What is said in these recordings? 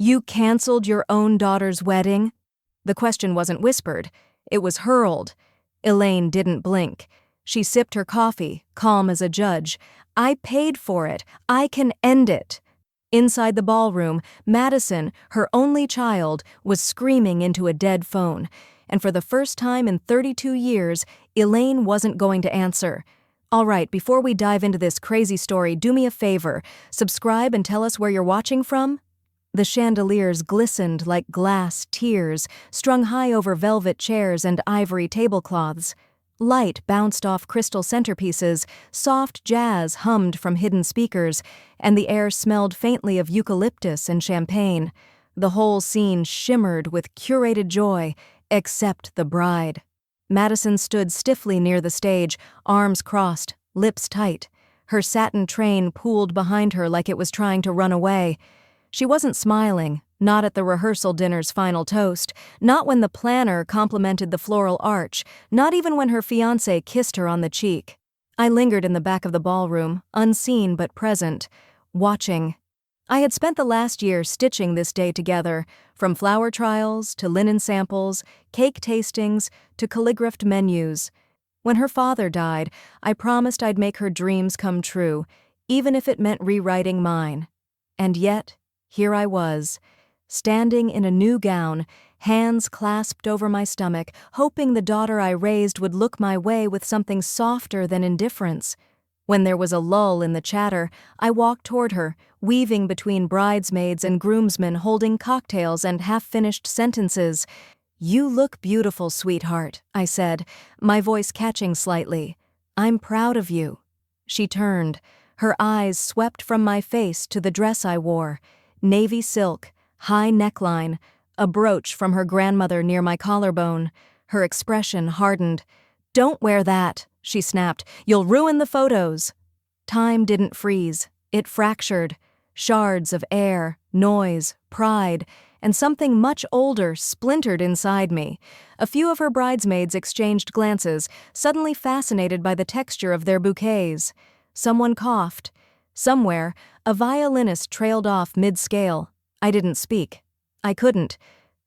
You canceled your own daughter's wedding? The question wasn't whispered. It was hurled. Elaine didn't blink. She sipped her coffee, calm as a judge. I paid for it. I can end it. Inside the ballroom, Madison, her only child, was screaming into a dead phone. And for the first time in 32 years, Elaine wasn't going to answer. All right, before we dive into this crazy story, do me a favor. Subscribe and tell us where you're watching from. The chandeliers glistened like glass tears, strung high over velvet chairs and ivory tablecloths. Light bounced off crystal centerpieces, soft jazz hummed from hidden speakers, and the air smelled faintly of eucalyptus and champagne. The whole scene shimmered with curated joy, except the bride. Madison stood stiffly near the stage, arms crossed, lips tight. Her satin train pooled behind her like it was trying to run away. She wasn't smiling, not at the rehearsal dinner's final toast, not when the planner complimented the floral arch, not even when her fiancé kissed her on the cheek. I lingered in the back of the ballroom, unseen but present, watching. I had spent the last year stitching this day together, from flower trials to linen samples, cake tastings to calligraphed menus. When her father died, I promised I'd make her dreams come true, even if it meant rewriting mine. And yet, here I was, standing in a new gown, hands clasped over my stomach, hoping the daughter I raised would look my way with something softer than indifference. When there was a lull in the chatter, I walked toward her, weaving between bridesmaids and groomsmen holding cocktails and half-finished sentences. "You look beautiful, sweetheart," I said, my voice catching slightly. "I'm proud of you." She turned. Her eyes swept from my face to the dress I wore. Navy silk, high neckline, a brooch from her grandmother near my collarbone. Her expression hardened. "Don't wear that," she snapped. "You'll ruin the photos." Time didn't freeze. It fractured. Shards of air, noise, pride, and something much older splintered inside me. A few of her bridesmaids exchanged glances, suddenly fascinated by the texture of their bouquets. Someone coughed. Somewhere, a violinist trailed off mid-scale. I didn't speak. I couldn't.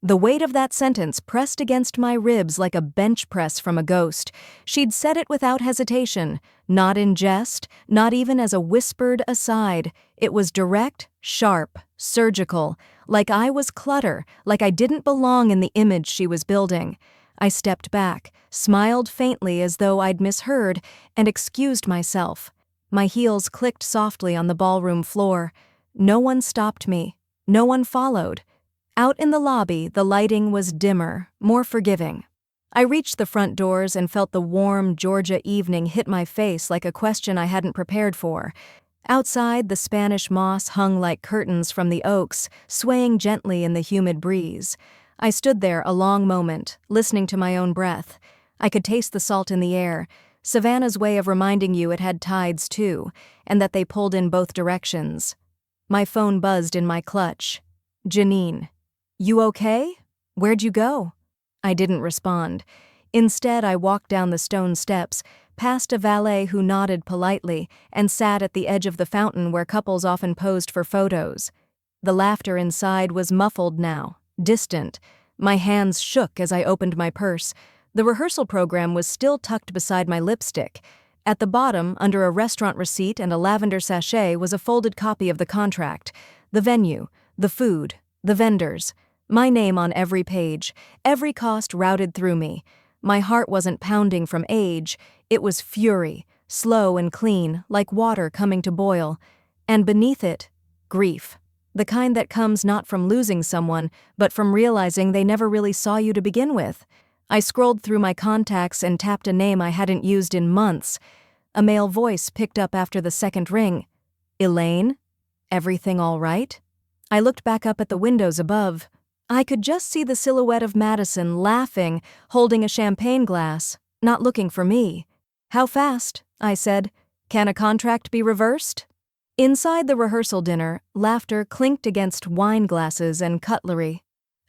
The weight of that sentence pressed against my ribs like a bench press from a ghost. She'd said it without hesitation, not in jest, not even as a whispered aside. It was direct, sharp, surgical, like I was clutter, like I didn't belong in the image she was building. I stepped back, smiled faintly as though I'd misheard, and excused myself. My heels clicked softly on the ballroom floor. No one stopped me. No one followed. Out in the lobby, the lighting was dimmer, more forgiving. I reached the front doors and felt the warm Georgia evening hit my face like a question I hadn't prepared for. Outside, the Spanish moss hung like curtains from the oaks, swaying gently in the humid breeze. I stood there a long moment, listening to my own breath. I could taste the salt in the air, Savannah's way of reminding you it had tides too, and that they pulled in both directions. My phone buzzed in my clutch. "Janine. You okay? Where'd you go?" I didn't respond. Instead, I walked down the stone steps, past a valet who nodded politely, and sat at the edge of the fountain where couples often posed for photos. The laughter inside was muffled now, distant. My hands shook as I opened my purse. The rehearsal program was still tucked beside my lipstick. At the bottom, under a restaurant receipt and a lavender sachet, was a folded copy of the contract. The venue, the food, the vendors. My name on every page, every cost routed through me. My heart wasn't pounding from age, it was fury, slow and clean, like water coming to boil. And beneath it, grief. The kind that comes not from losing someone, but from realizing they never really saw you to begin with. I scrolled through my contacts and tapped a name I hadn't used in months. A male voice picked up after the second ring. "Elaine? Everything all right?" I looked back up at the windows above. I could just see the silhouette of Madison laughing, holding a champagne glass, not looking for me. "How fast?" I said. "Can a contract be reversed?" Inside the rehearsal dinner, laughter clinked against wine glasses and cutlery.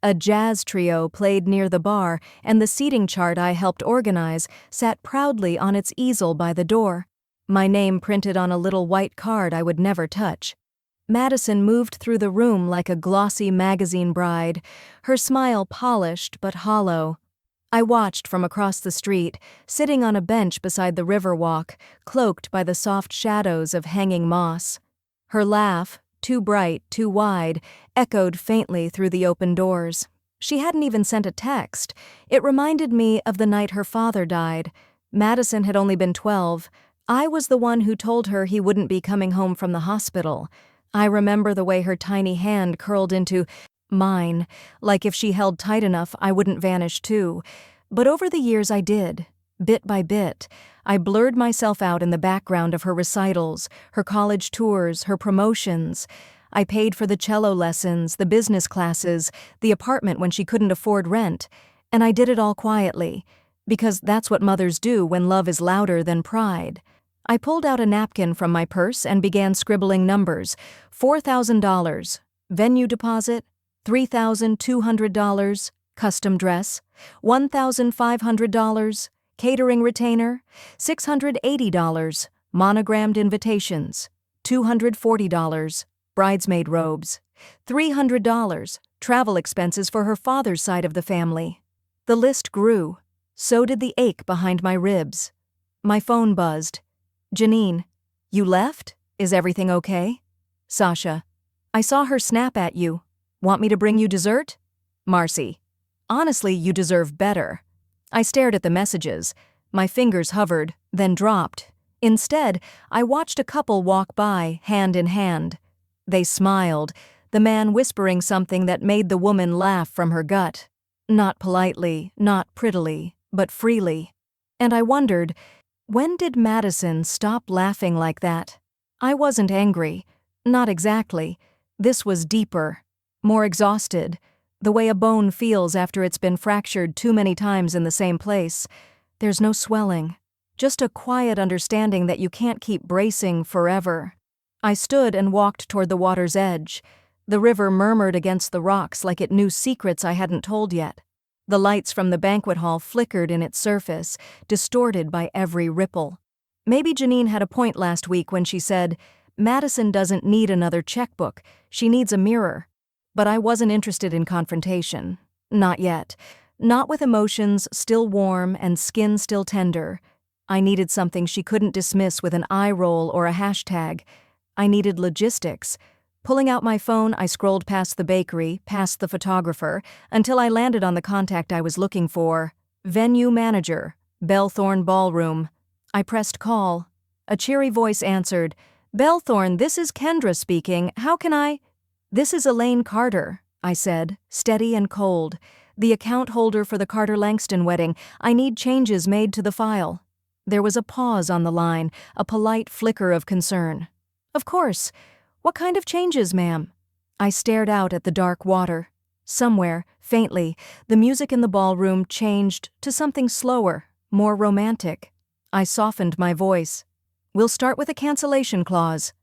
A jazz trio played near the bar, and the seating chart I helped organize sat proudly on its easel by the door. My name printed on a little white card I would never touch. Madison moved through the room like a glossy magazine bride, her smile polished but hollow. I watched from across the street, sitting on a bench beside the riverwalk, cloaked by the soft shadows of hanging moss. Her laugh, too bright, too wide, echoed faintly through the open doors. She hadn't even sent a text. It reminded me of the night her father died. Madison had only been 12. I was the one who told her he wouldn't be coming home from the hospital. I remember the way her tiny hand curled into mine, like if she held tight enough I wouldn't vanish too. But over the years I did. Bit by bit, I blurred myself out in the background of her recitals, her college tours, her promotions. I paid for the cello lessons, the business classes, the apartment when she couldn't afford rent, and I did it all quietly, because that's what mothers do when love is louder than pride. I pulled out a napkin from my purse and began scribbling numbers. $4,000, venue deposit, $3,200, custom dress, $1,500, catering retainer, $680, monogrammed invitations, $240, bridesmaid robes, $300, travel expenses for her father's side of the family. The list grew. So did the ache behind my ribs. My phone buzzed. Janine, you left? Is everything okay? Sasha, I saw her snap at you. Want me to bring you dessert? Marcy, honestly, you deserve better. I stared at the messages. My fingers hovered, then dropped. Instead, I watched a couple walk by, hand in hand. They smiled, the man whispering something that made the woman laugh from her gut. Not politely, not prettily, but freely. And I wondered, when did Madison stop laughing like that? I wasn't angry. Not exactly. This was deeper, more exhausted, the way a bone feels after it's been fractured too many times in the same place. There's no swelling, just a quiet understanding that you can't keep bracing forever. I stood and walked toward the water's edge. The river murmured against the rocks like it knew secrets I hadn't told yet. The lights from the banquet hall flickered in its surface, distorted by every ripple. Maybe Janine had a point last week when she said, Madison doesn't need another checkbook, she needs a mirror. But I wasn't interested in confrontation. Not yet. Not with emotions still warm and skin still tender. I needed something she couldn't dismiss with an eye roll or a hashtag. I needed logistics. Pulling out my phone, I scrolled past the bakery, past the photographer, until I landed on the contact I was looking for. Venue manager, Bellthorne Ballroom. I pressed call. A cheery voice answered, Bellthorne, this is Kendra speaking. How can I? This is Elaine Carter, I said, steady and cold. The account holder for the Carter-Langston wedding. I need changes made to the file. There was a pause on the line, a polite flicker of concern. Of course. What kind of changes, ma'am? I stared out at the dark water. Somewhere, faintly, the music in the ballroom changed to something slower, more romantic. I softened my voice. We'll start with a cancellation clause.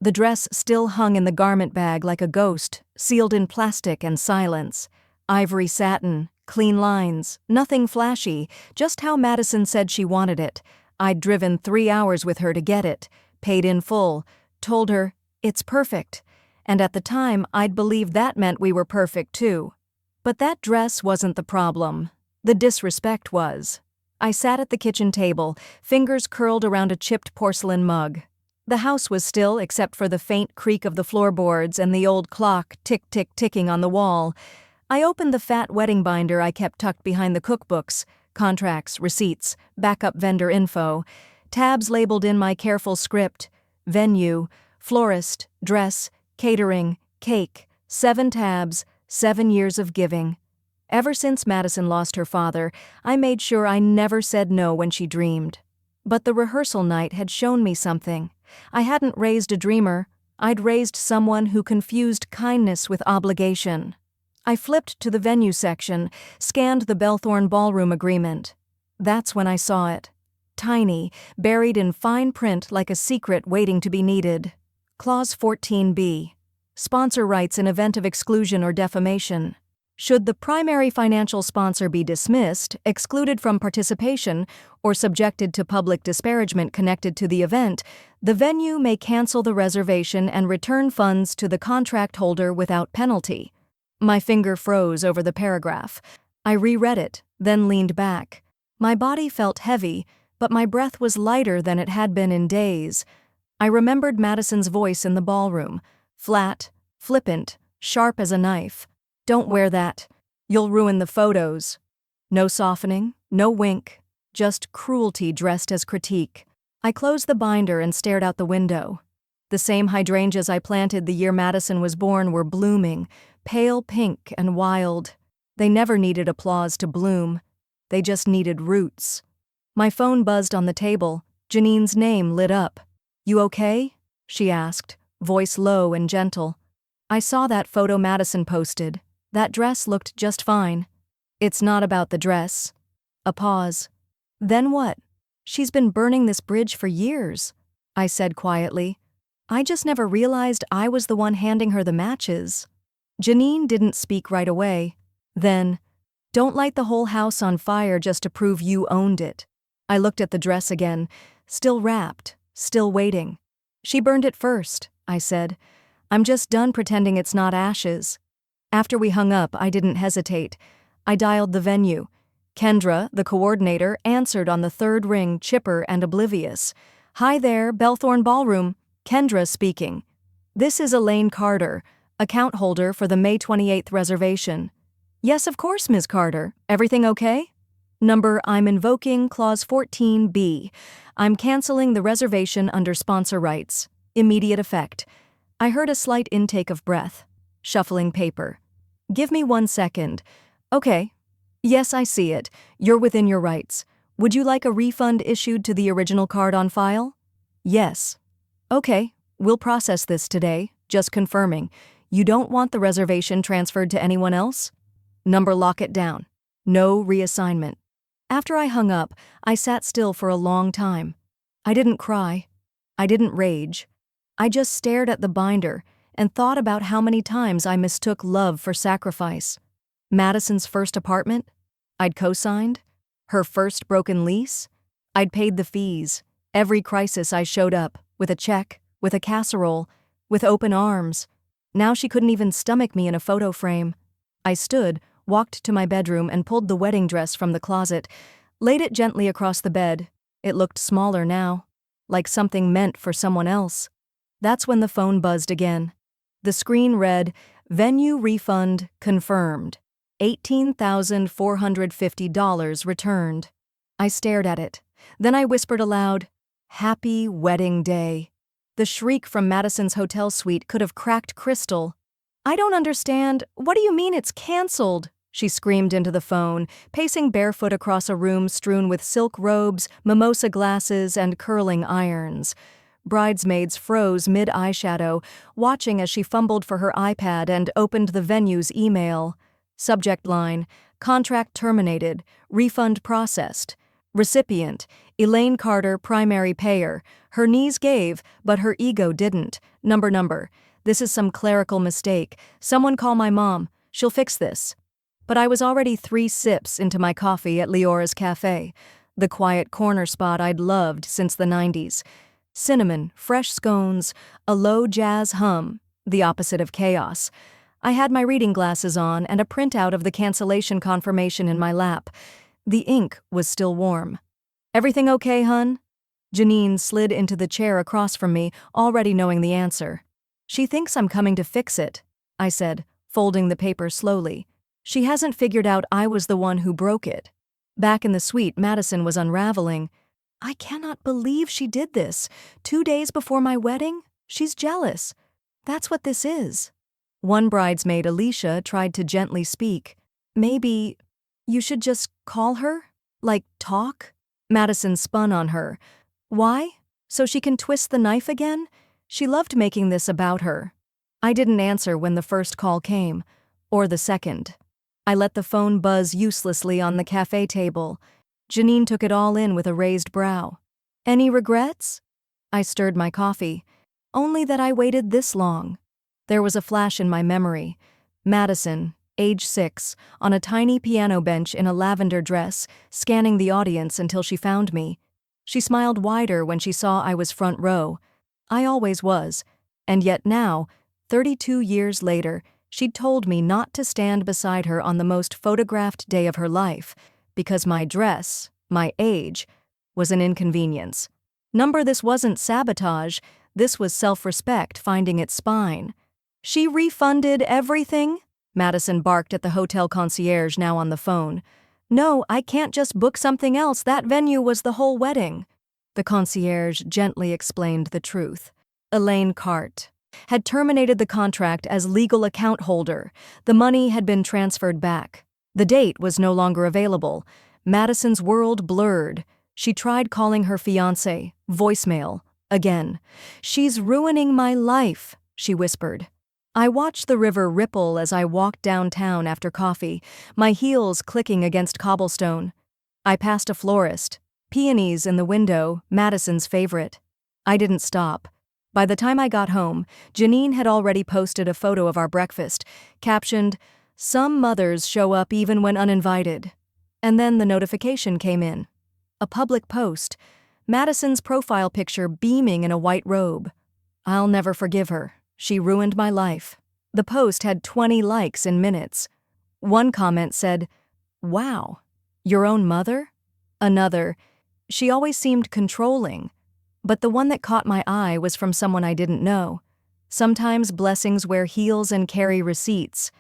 The dress still hung in the garment bag like a ghost, sealed in plastic and silence. Ivory satin, clean lines, nothing flashy, just how Madison said she wanted it. I'd driven 3 hours with her to get it, paid in full, told her, it's perfect. And at the time, I'd believed that meant we were perfect too. But that dress wasn't the problem. The disrespect was. I sat at the kitchen table, fingers curled around a chipped porcelain mug. The house was still except for the faint creak of the floorboards and the old clock tick-tick-ticking on the wall. I opened the fat wedding binder I kept tucked behind the cookbooks, contracts, receipts, backup vendor info, tabs labeled in my careful script, venue, florist, dress, catering, cake, 7 tabs, 7 years of giving. Ever since Madison lost her father, I made sure I never said no when she dreamed. But the rehearsal night had shown me something. I hadn't raised a dreamer, I'd raised someone who confused kindness with obligation. I flipped to the venue section, scanned the Bellthorne Ballroom agreement. That's when I saw it. Tiny, buried in fine print like a secret waiting to be needed. Clause 14b. Sponsor rights in event of exclusion or defamation. Should the primary financial sponsor be dismissed, excluded from participation, or subjected to public disparagement connected to the event, the venue may cancel the reservation and return funds to the contract holder without penalty. My finger froze over the paragraph. I reread it, then leaned back. My body felt heavy, but my breath was lighter than it had been in days. I remembered Madison's voice in the ballroom, flat, flippant, sharp as a knife. "Don't wear that. You'll ruin the photos." No softening, no wink, just cruelty dressed as critique. I closed the binder and stared out the window. The same hydrangeas I planted the year Madison was born were blooming, pale pink and wild. They never needed applause to bloom. They just needed roots. My phone buzzed on the table. Janine's name lit up. "You okay?" she asked, voice low and gentle. "I saw that photo Madison posted. That dress looked just fine." "It's not about the dress." A pause. "Then what? She's been burning this bridge for years," I said quietly. "I just never realized I was the one handing her the matches." Janine didn't speak right away. Then, "Don't light the whole house on fire just to prove you owned it." I looked at the dress again, still wrapped, still waiting. "She burned it first," I said. "I'm just done pretending it's not ashes." After we hung up, I didn't hesitate. I dialed the venue. Kendra, the coordinator, answered on the third ring, chipper and oblivious. "Hi there, Bellthorne Ballroom. Kendra speaking. This is Elaine Carter, account holder for the May 28th reservation." "Yes, of course, Ms. Carter. Everything okay?" "Number, I'm invoking Clause 14B. I'm canceling the reservation under sponsor rights. Immediate effect." I heard a slight intake of breath. Shuffling paper. "Give me 1 second. Okay. Yes, I see it. You're within your rights. Would you like a refund issued to the original card on file?" "Yes." "Okay, we'll process this today. Just confirming. You don't want the reservation transferred to anyone else?" "Number, lock it down. No reassignment." After I hung up, I sat still for a long time. I didn't cry. I didn't rage. I just stared at the binder and thought about how many times I mistook love for sacrifice. Madison's first apartment? I'd co-signed. Her first broken lease? I'd paid the fees. Every crisis I showed up, with a check, with a casserole, with open arms. Now she couldn't even stomach me in a photo frame. I stood, walked to my bedroom and pulled the wedding dress from the closet, laid it gently across the bed. It looked smaller now, like something meant for someone else. That's when the phone buzzed again. The screen read, "Venue refund confirmed. $18,450 returned." I stared at it. Then I whispered aloud, "Happy wedding day." The shriek from Madison's hotel suite could have cracked crystal. "I don't understand. What do you mean it's canceled?" she screamed into the phone, pacing barefoot across a room strewn with silk robes, mimosa glasses, and curling irons. Bridesmaids froze mid-eyeshadow, watching as she fumbled for her iPad and opened the venue's email. Subject line, "Contract terminated. Refund processed." Recipient, Elaine Carter, primary payer. Her knees gave, but her ego didn't. Number. "This is some clerical mistake. Someone call my mom. She'll fix this." But I was already 3 sips into my coffee at Leora's Cafe, the quiet corner spot I'd loved since the 90s. Cinnamon, fresh scones, a low jazz hum, the opposite of chaos. I had my reading glasses on and a printout of the cancellation confirmation in my lap. The ink was still warm. "Everything okay, hun?" Janine slid into the chair across from me, already knowing the answer. "She thinks I'm coming to fix it," I said, folding the paper slowly. "She hasn't figured out I was the one who broke it." Back in the suite, Madison was unraveling. "I cannot believe she did this. 2 days before my wedding? She's jealous. That's what this is." One bridesmaid, Alicia, tried to gently speak. "Maybe you should just call her? Like, talk?" Madison spun on her. "Why? So she can twist the knife again? She loved making this about her." I didn't answer when the first call came, or the second. I let the phone buzz uselessly on the cafe table. Janine took it all in with a raised brow. "Any regrets?" I stirred my coffee. "Only that I waited this long." There was a flash in my memory. Madison, age 6, on a tiny piano bench in a lavender dress, scanning the audience until she found me. She smiled wider when she saw I was front row. I always was. And yet now, 32 years later, she'd told me not to stand beside her on the most photographed day of her life, because my dress, my age, was an inconvenience. This wasn't sabotage, this was self-respect finding its spine. She refunded everything? Madison barked at the hotel concierge now on the phone. No, I can't just book something else, that venue was the whole wedding. The concierge gently explained the truth. Elaine Cart had terminated the contract as legal account holder. The money had been transferred back. The date was no longer available. Madison's world blurred. She tried calling her fiancé, voicemail, again. She's ruining my life, she whispered. I watched the river ripple as I walked downtown after coffee, my heels clicking against cobblestone. I passed a florist. Peonies in the window, Madison's favorite. I didn't stop. By the time I got home, Janine had already posted a photo of our breakfast, captioned, "Some mothers show up even when uninvited." And then the notification came in. A public post, Madison's profile picture beaming in a white robe. I'll never forgive her. She ruined my life. The post had 20 likes in minutes. One comment said, "Wow, your own mother?" Another, "She always seemed controlling." But the one that caught my eye was from someone I didn't know. Sometimes blessings wear heels and carry receipts.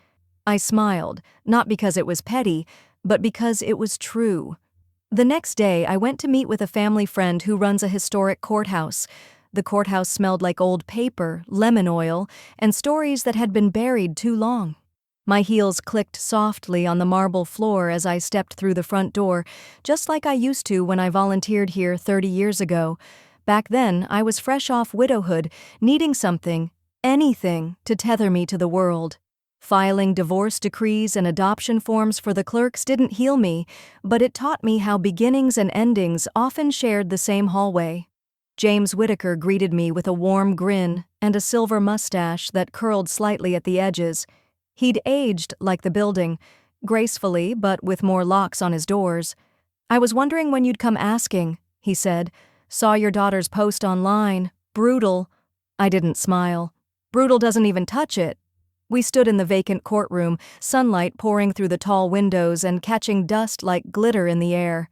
I smiled, not because it was petty, but because it was true. The next day, I went to meet with a family friend who runs a historic courthouse. The courthouse smelled like old paper, lemon oil, and stories that had been buried too long. My heels clicked softly on the marble floor as I stepped through the front door, just like I used to when I volunteered here 30 years ago. Back then, I was fresh off widowhood, needing something, anything, to tether me to the world. Filing divorce decrees and adoption forms for the clerks didn't heal me, but it taught me how beginnings and endings often shared the same hallway. James Whittaker greeted me with a warm grin and a silver mustache that curled slightly at the edges. He'd aged like the building, gracefully but with more locks on his doors. "I was wondering when you'd come asking," he said. "Saw your daughter's post online. Brutal." I didn't smile. Brutal doesn't even touch it. We stood in the vacant courtroom, sunlight pouring through the tall windows and catching dust like glitter in the air.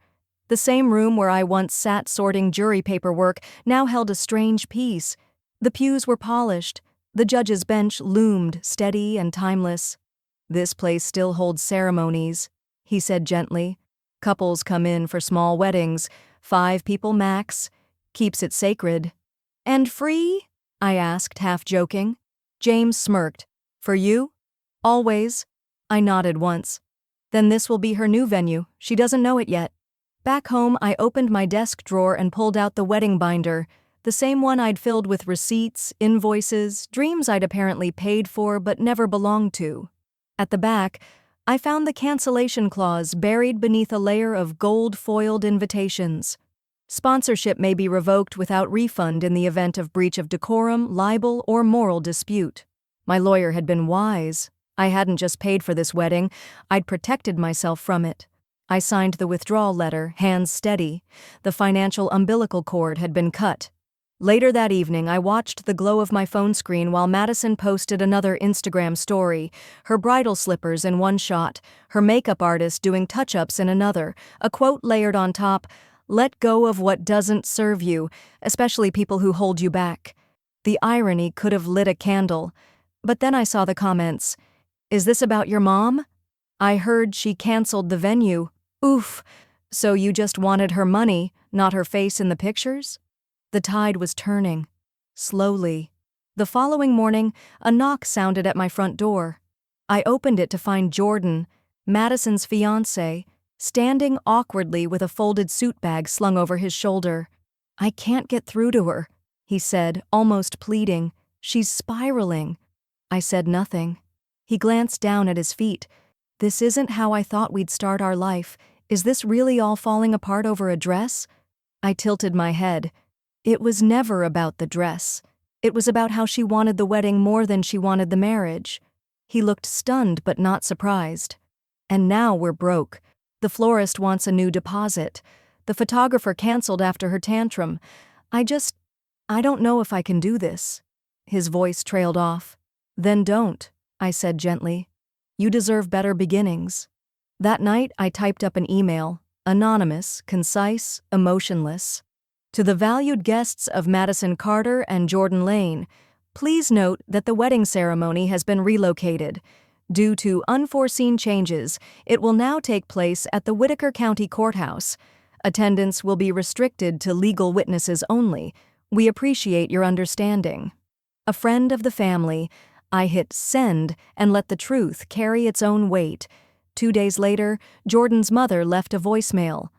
The same room where I once sat sorting jury paperwork now held a strange peace. The pews were polished. The judge's bench loomed, steady and timeless. "This place still holds ceremonies," he said gently. "Couples come in for small weddings, 5 people max. Keeps it sacred." "And free?" I asked, half joking. James smirked. "For you? Always." I nodded once. "Then this will be her new venue. She doesn't know it yet." Back home, I opened my desk drawer and pulled out the wedding binder, the same one I'd filled with receipts, invoices, dreams I'd apparently paid for but never belonged to. At the back, I found the cancellation clause buried beneath a layer of gold-foiled invitations. Sponsorship may be revoked without refund in the event of breach of decorum, libel, or moral dispute. My lawyer had been wise. I hadn't just paid for this wedding, I'd protected myself from it. I signed the withdrawal letter, hands steady. The financial umbilical cord had been cut. Later that evening, I watched the glow of my phone screen while Madison posted another Instagram story, her bridal slippers in one shot, her makeup artist doing touch-ups in another, a quote layered on top, "Let go of what doesn't serve you, especially people who hold you back." The irony could have lit a candle. But then I saw the comments. "Is this about your mom? I heard she canceled the venue. Oof, so you just wanted her money, not her face in the pictures?" The tide was turning. Slowly. The following morning, a knock sounded at my front door. I opened it to find Jordan, Madison's fiancé, standing awkwardly with a folded suit bag slung over his shoulder. "I can't get through to her," he said, almost pleading. "She's spiraling." I said nothing. He glanced down at his feet. "This isn't how I thought we'd start our life. Is this really all falling apart over a dress?" I tilted my head. It was never about the dress. It was about how she wanted the wedding more than she wanted the marriage. He looked stunned but not surprised. And now we're broke. The florist wants a new deposit. The photographer canceled after her tantrum. I don't know if I can do this. His voice trailed off. Then don't, I said gently. You deserve better beginnings. That night, I typed up an email, anonymous, concise, emotionless. To the valued guests of Madison Carter and Jordan Lane, please note that the wedding ceremony has been relocated. Due to unforeseen changes, it will now take place at the Whitaker County Courthouse. Attendance will be restricted to legal witnesses only. We appreciate your understanding. A friend of the family, I hit send and let the truth carry its own weight. 2 days later, Jordan's mother left a voicemail.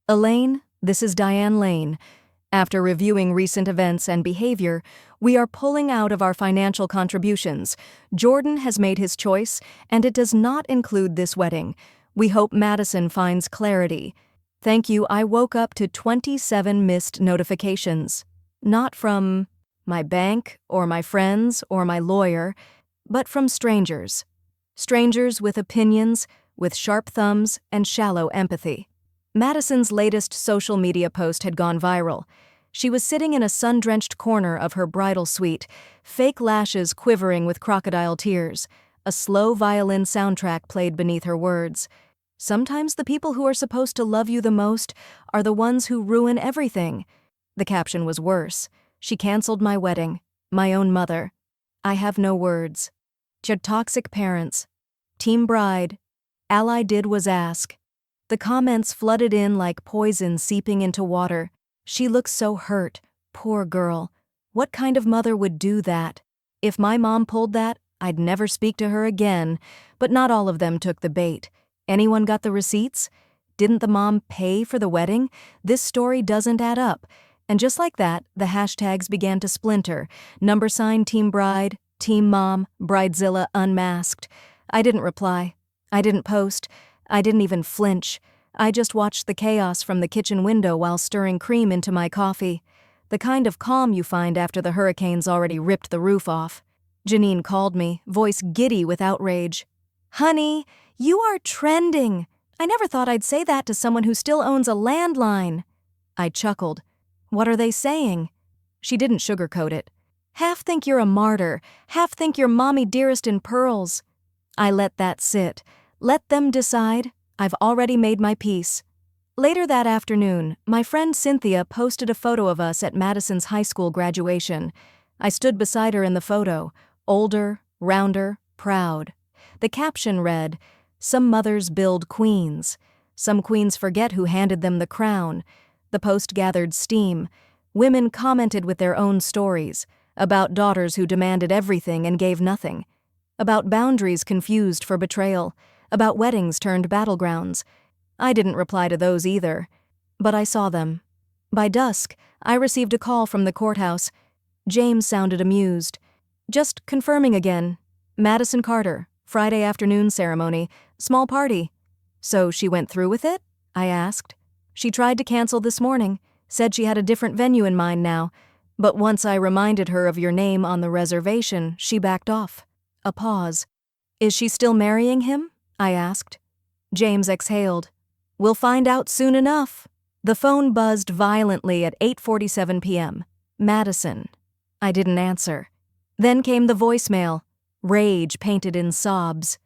Elaine, this is Diane Lane. After reviewing recent events and behavior, we are pulling out of our financial contributions. Jordan has made his choice, and it does not include this wedding. We hope Madison finds clarity. Thank you. I woke up to 27 missed notifications. Not from my bank or my friends or my lawyer, but from strangers. Strangers with opinions, with sharp thumbs and shallow empathy. Madison's latest social media post had gone viral. She was sitting in a sun-drenched corner of her bridal suite, fake lashes quivering with crocodile tears. A slow violin soundtrack played beneath her words. Sometimes the people who are supposed to love you the most are the ones who ruin everything. The caption was worse. She canceled my wedding, my own mother. I have no words. Your toxic parents. Team bride. All I did was ask. The comments flooded in like poison seeping into water. She looks so hurt. Poor girl. What kind of mother would do that? If my mom pulled that, I'd never speak to her again. But not all of them took the bait. Anyone got the receipts? Didn't the mom pay for the wedding? This story doesn't add up. And just like that, the hashtags began to splinter. # Team Bride, Team Mom, Bridezilla Unmasked. I didn't reply. I didn't post. I didn't even flinch. I just watched the chaos from the kitchen window while stirring cream into my coffee. The kind of calm you find after the hurricane's already ripped the roof off. Janine called me, voice giddy with outrage. Honey, you are trending. I never thought I'd say that to someone who still owns a landline. I chuckled. What are they saying? She didn't sugarcoat it. Half think you're a martyr, half think you're mommy dearest in pearls. I let that sit. Let them decide. I've already made my peace. Later that afternoon, my friend Cynthia posted a photo of us at Madison's high school graduation. I stood beside her in the photo, older, rounder, proud. The caption read, "Some mothers build queens. Some queens forget who handed them the crown." The post gathered steam. Women commented with their own stories, about daughters who demanded everything and gave nothing, about boundaries confused for betrayal, about weddings turned battlegrounds. I didn't reply to those either, but I saw them. By dusk, I received a call from the courthouse. James sounded amused. Just confirming again. Madison Carter, Friday afternoon ceremony, small party. So she went through with it? I asked. She tried to cancel this morning, said she had a different venue in mind now, but once I reminded her of your name on the reservation, she backed off. A pause. Is she still marrying him? I asked. James exhaled. We'll find out soon enough. The phone buzzed violently at 8:47 p.m. Madison. I didn't answer. Then came the voicemail, rage painted in sobs.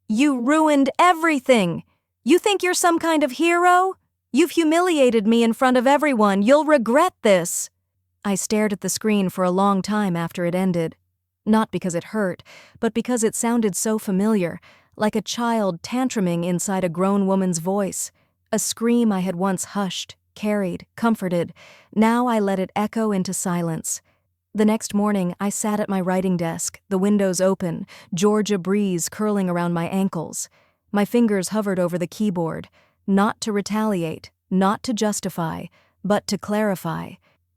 You ruined everything! You think you're some kind of hero? You've humiliated me in front of everyone. You'll regret this. I stared at the screen for a long time after it ended. Not because it hurt, but because it sounded so familiar, like a child tantruming inside a grown woman's voice. A scream I had once hushed, carried, comforted. Now I let it echo into silence. The next morning, I sat at my writing desk, the windows open, Georgia breeze curling around my ankles. My fingers hovered over the keyboard, not to retaliate, not to justify, but to clarify.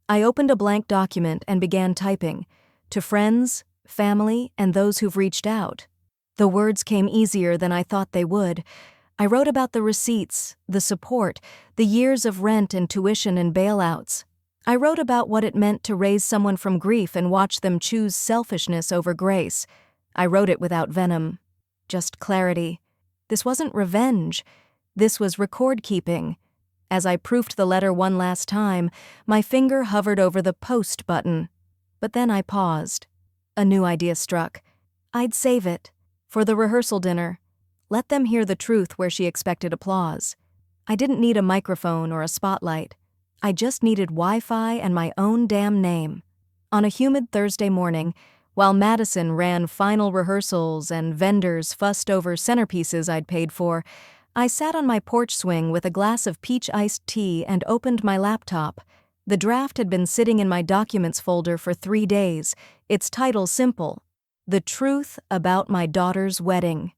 I opened a blank document and began typing. To friends, family, and those who've reached out. The words came easier than I thought they would. I wrote about the receipts, the support, the years of rent and tuition and bailouts. I wrote about what it meant to raise someone from grief and watch them choose selfishness over grace. I wrote it without venom, just clarity. This wasn't revenge. This was record-keeping. As I proofed the letter one last time, my finger hovered over the post button. But then I paused. A new idea struck. I'd save it. For the rehearsal dinner. Let them hear the truth where she expected applause. I didn't need a microphone or a spotlight. I just needed Wi-Fi and my own damn name. On a humid Thursday morning, while Madison ran final rehearsals and vendors fussed over centerpieces I'd paid for, I sat on my porch swing with a glass of peach iced tea and opened my laptop. The draft had been sitting in my documents folder for 3 days, its title simple: The Truth About My Daughter's Wedding.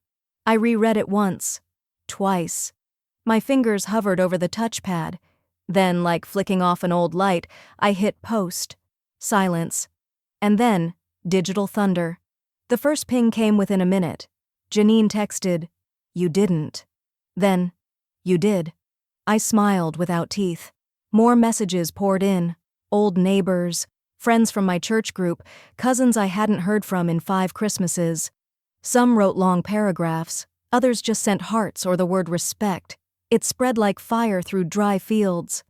I reread it once, twice. My fingers hovered over the touchpad. Then, like flicking off an old light, I hit post. Silence. And then, digital thunder. The first ping came within a minute. Janine texted, "You didn't." Then, "You did." I smiled without teeth. More messages poured in. Old neighbors, friends from my church group, cousins I hadn't heard from in 5 Christmases. Some wrote long paragraphs, others just sent hearts or the word respect. It spread like fire through dry fields.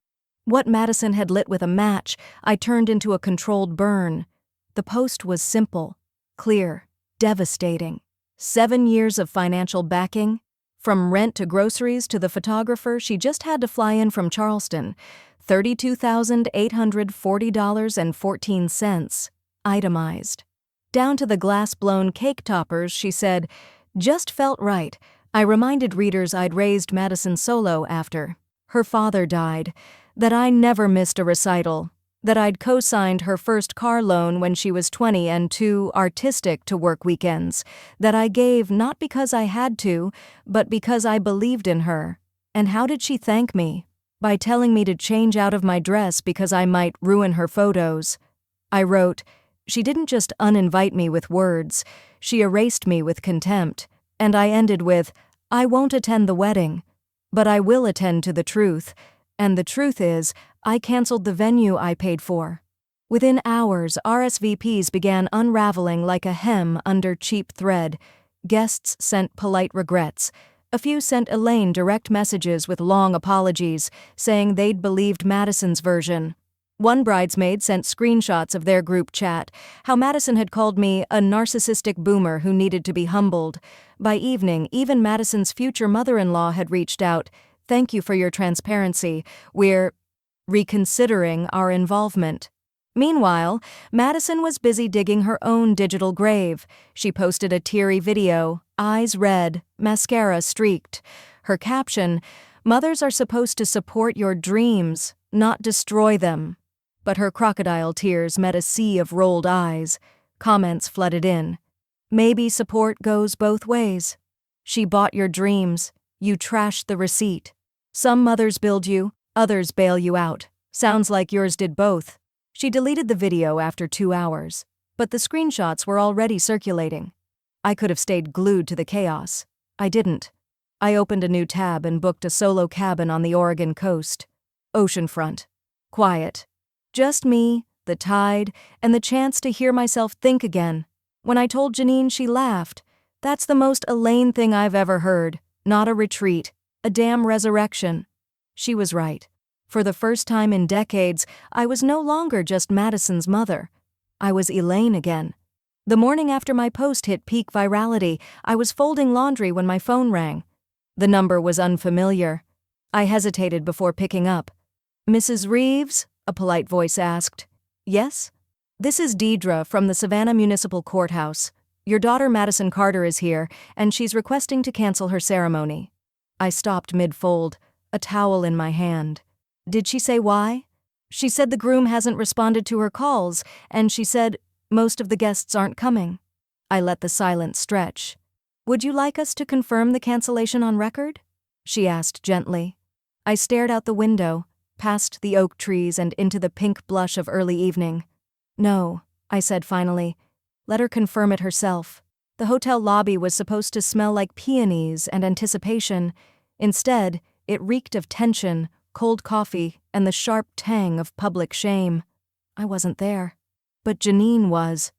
What Madison had lit with a match, I turned into a controlled burn. The post was simple, clear, devastating. 7 years of financial backing. From rent to groceries to the photographer she just had to fly in from Charleston. $32,840.14, itemized. Down to the glass-blown cake toppers, she said, "Just felt right." I reminded readers I'd raised Madison solo after her father died, that I never missed a recital, that I'd co-signed her first car loan when she was 20 and too artistic to work weekends, that I gave not because I had to, but because I believed in her. And how did she thank me? By telling me to change out of my dress because I might ruin her photos. I wrote, she didn't just uninvite me with words, she erased me with contempt. And I ended with, I won't attend the wedding, but I will attend to the truth. And the truth is, I canceled the venue I paid for. Within hours, RSVPs began unraveling like a hem under cheap thread. Guests sent polite regrets. A few sent Elaine direct messages with long apologies, saying they'd believed Madison's version. One bridesmaid sent screenshots of their group chat, how Madison had called me a narcissistic boomer who needed to be humbled. By evening, even Madison's future mother-in-law had reached out. Thank you for your transparency. We're reconsidering our involvement. Meanwhile, Madison was busy digging her own digital grave. She posted a teary video, eyes red, mascara streaked. Her caption, "Mothers are supposed to support your dreams, not destroy them." But her crocodile tears met a sea of rolled eyes. Comments flooded in. Maybe support goes both ways. She bought your dreams. You trashed the receipt. Some mothers build you, others bail you out. Sounds like yours did both. She deleted the video after 2 hours, but the screenshots were already circulating. I could have stayed glued to the chaos. I didn't. I opened a new tab and booked a solo cabin on the Oregon coast. Oceanfront. Quiet. Just me, the tide, and the chance to hear myself think again. When I told Janine, she laughed. That's the most Elaine thing I've ever heard. Not a retreat. A damn resurrection. She was right. For the first time in decades, I was no longer just Madison's mother. I was Elaine again. The morning after my post hit peak virality, I was folding laundry when my phone rang. The number was unfamiliar. I hesitated before picking up. "Mrs. Reeves?" a polite voice asked. "Yes?" "This is Deidre from the Savannah Municipal Courthouse. Your daughter Madison Carter is here, and she's requesting to cancel her ceremony." I stopped mid-fold, a towel in my hand. "Did she say why?" "She said the groom hasn't responded to her calls, and she said most of the guests aren't coming." I let the silence stretch. "Would you like us to confirm the cancellation on record?" she asked gently. I stared out the window, past the oak trees and into the pink blush of early evening. "No," I said finally. "Let her confirm it herself." The hotel lobby was supposed to smell like peonies and anticipation. Instead, it reeked of tension, cold coffee, and the sharp tang of public shame. I wasn't there. But Janine was.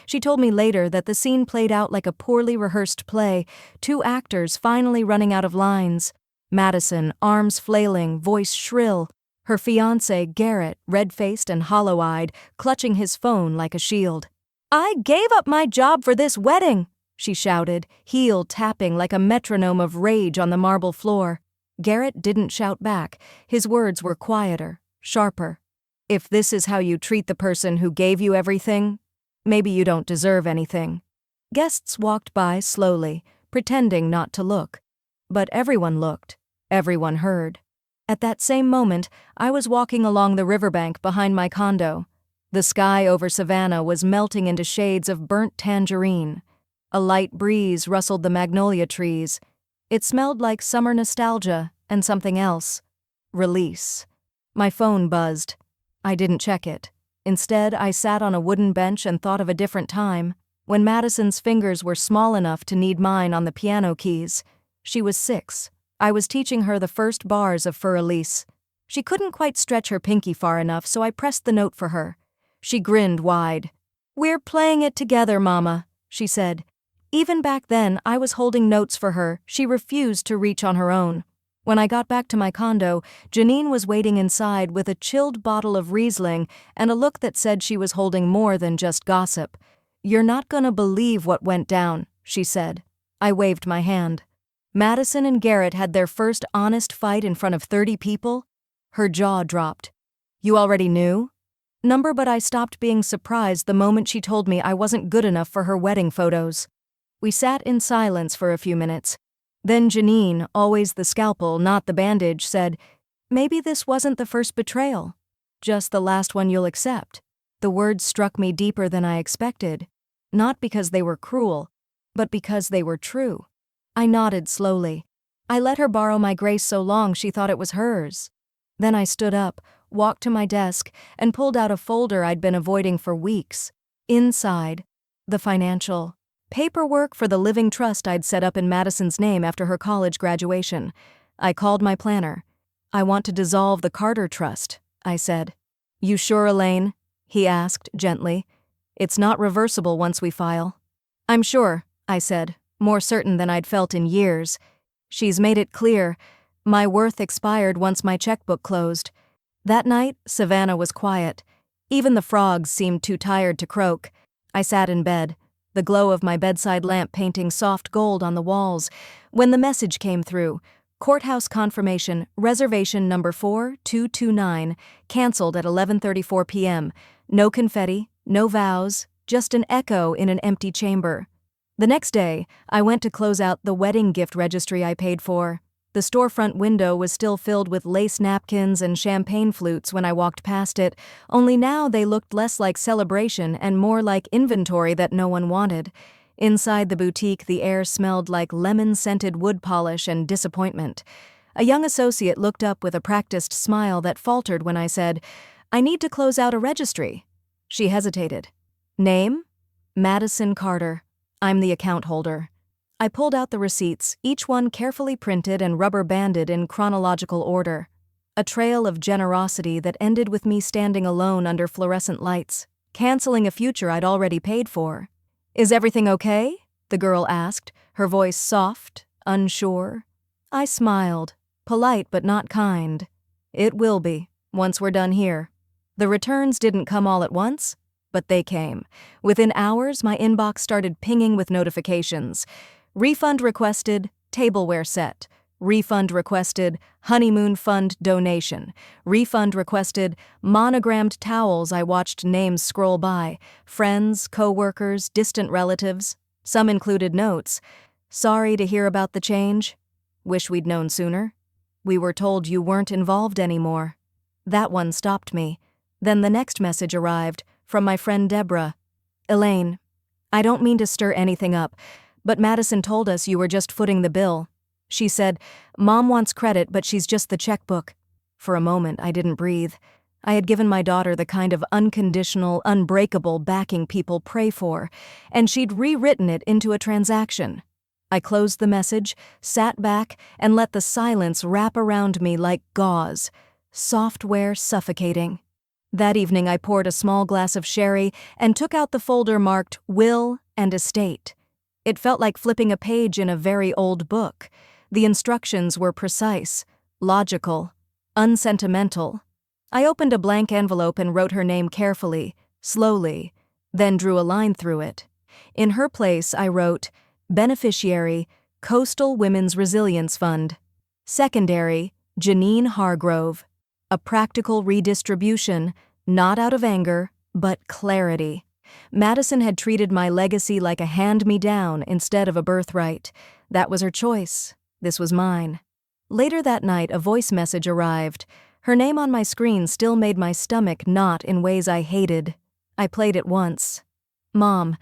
She told me later that the scene played out like a poorly rehearsed play, two actors finally running out of lines. Madison, arms flailing, voice shrill. Her fiancé, Garrett, red-faced and hollow-eyed, clutching his phone like a shield. "I gave up my job for this wedding," she shouted, heel tapping like a metronome of rage on the marble floor. Garrett didn't shout back. His words were quieter, sharper. "If this is how you treat the person who gave you everything, maybe you don't deserve anything." Guests walked by slowly, pretending not to look. But everyone looked. Everyone heard. At that same moment, I was walking along the riverbank behind my condo. The sky over Savannah was melting into shades of burnt tangerine. A light breeze rustled the magnolia trees. It smelled like summer nostalgia and something else. Release. My phone buzzed. I didn't check it. Instead, I sat on a wooden bench and thought of a different time, when Madison's fingers were small enough to need mine on the piano keys. She was 6. I was teaching her the first bars of Für Elise. She couldn't quite stretch her pinky far enough, so I pressed the note for her. She grinned wide. "We're playing it together, Mama," she said. Even back then, I was holding notes for her. She refused to reach on her own. When I got back to my condo, Janine was waiting inside with a chilled bottle of Riesling and a look that said she was holding more than just gossip. "You're not gonna believe what went down," she said. I waved my hand. Madison and Garrett had their first honest fight in front of 30 people? Her jaw dropped. "You already knew?" But I stopped being surprised the moment she told me I wasn't good enough for her wedding photos. We sat in silence for a few minutes. Then Janine, always the scalpel, not the bandage, said, "Maybe this wasn't the first betrayal. Just the last one you'll accept." The words struck me deeper than I expected. Not because they were cruel, but because they were true. I nodded slowly. I let her borrow my grace so long she thought it was hers. Then I stood up, walked to my desk, and pulled out a folder I'd been avoiding for weeks. Inside, the financial paperwork for the living trust I'd set up in Madison's name after her college graduation. I called my planner. "I want to dissolve the Carter Trust," I said. "You sure, Elaine?" he asked gently. "It's not reversible once we file." "I'm sure," I said, more certain than I'd felt in years. "She's made it clear. My worth expired once my checkbook closed." That night, Savannah was quiet. Even the frogs seemed too tired to croak. I sat in bed, the glow of my bedside lamp painting soft gold on the walls, when the message came through. "Courthouse confirmation, reservation number 4229, canceled at 11:34 p.m. No confetti, no vows, just an echo in an empty chamber." The next day, I went to close out the wedding gift registry I paid for. The storefront window was still filled with lace napkins and champagne flutes when I walked past it, only now they looked less like celebration and more like inventory that no one wanted. Inside the boutique, the air smelled like lemon-scented wood polish and disappointment. A young associate looked up with a practiced smile that faltered when I said, "I need to close out a registry." She hesitated. "Name? Madison Carter. I'm the account holder." I pulled out the receipts, each one carefully printed and rubber-banded in chronological order. A trail of generosity that ended with me standing alone under fluorescent lights, canceling a future I'd already paid for. "Is everything okay?" the girl asked, her voice soft, unsure. I smiled, polite but not kind. "It will be, once we're done here." The returns didn't come all at once, but they came. Within hours, my inbox started pinging with notifications. Refund requested, tableware set. Refund requested, honeymoon fund donation. Refund requested, monogrammed towels I watched names scroll by. Friends, co-workers, distant relatives. Some included notes. "Sorry to hear about the change. Wish we'd known sooner. We were told you weren't involved anymore." That one stopped me. Then the next message arrived, from my friend Deborah. "Elaine, I don't mean to stir anything up, but Madison told us you were just footing the bill. She said, 'Mom wants credit, but she's just the checkbook.'" For a moment, I didn't breathe. I had given my daughter the kind of unconditional, unbreakable backing people pray for, and she'd rewritten it into a transaction. I closed the message, sat back, and let the silence wrap around me like gauze, software suffocating. That evening I poured a small glass of sherry and took out the folder marked Will and Estate. It felt like flipping a page in a very old book. The instructions were precise, logical, unsentimental. I opened a blank envelope and wrote her name carefully, slowly, then drew a line through it. In her place, I wrote, Beneficiary, Coastal Women's Resilience Fund. Secondary, Janine Hargrove. A practical redistribution, not out of anger, but clarity. Madison had treated my legacy like a hand-me-down instead of a birthright. That was her choice. This was mine. Later that night, a voice message arrived. Her name on my screen still made my stomach knot in ways I hated. I played it once. Mom,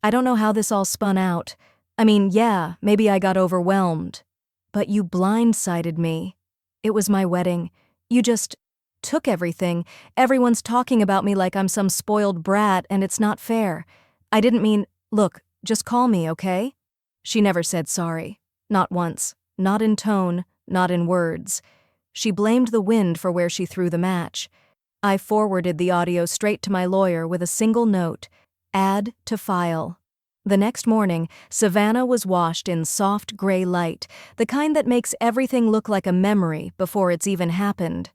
I don't know how this all spun out. I mean, yeah, maybe I got overwhelmed. But you blindsided me. It was my wedding. You just took everything. Everyone's talking about me like I'm some spoiled brat, and it's not fair. I didn't mean, look, just call me, okay? She never said sorry. Not once. Not in tone, not in words. She blamed the wind for where she threw the match. I forwarded the audio straight to my lawyer with a single note, add to file. The next morning, Savannah was washed in soft gray light, the kind that makes everything look like a memory before it's even happened.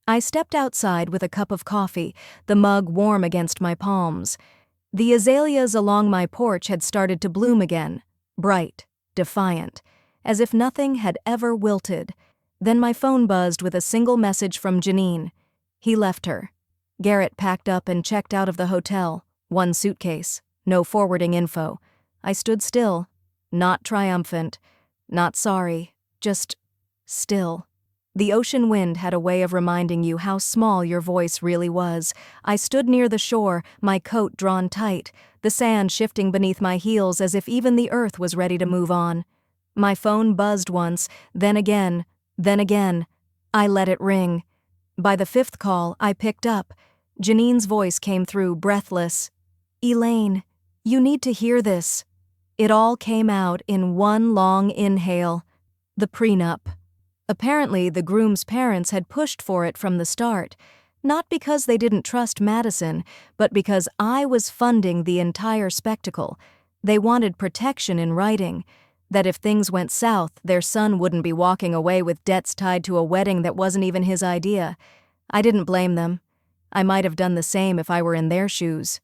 I stepped outside with a cup of coffee, the mug warm against my palms. The azaleas along my porch had started to bloom again, bright, defiant, as if nothing had ever wilted. Then my phone buzzed with a single message from Janine. He left her. Garrett packed up and checked out of the hotel, one suitcase. No forwarding info. I stood still, not triumphant, not sorry, just still. The ocean wind had a way of reminding you how small your voice really was. I stood near the shore, my coat drawn tight, the sand shifting beneath my heels as if even the earth was ready to move on. My phone buzzed once, then again, then again. I let it ring. By the fifth call, I picked up. Janine's voice came through, breathless. Elaine, you need to hear this. It all came out in one long inhale. The prenup. Apparently, the groom's parents had pushed for it from the start, not because they didn't trust Madison, but because I was funding the entire spectacle. They wanted protection in writing, that if things went south, their son wouldn't be walking away with debts tied to a wedding that wasn't even his idea. I didn't blame them. I might have done the same if I were in their shoes.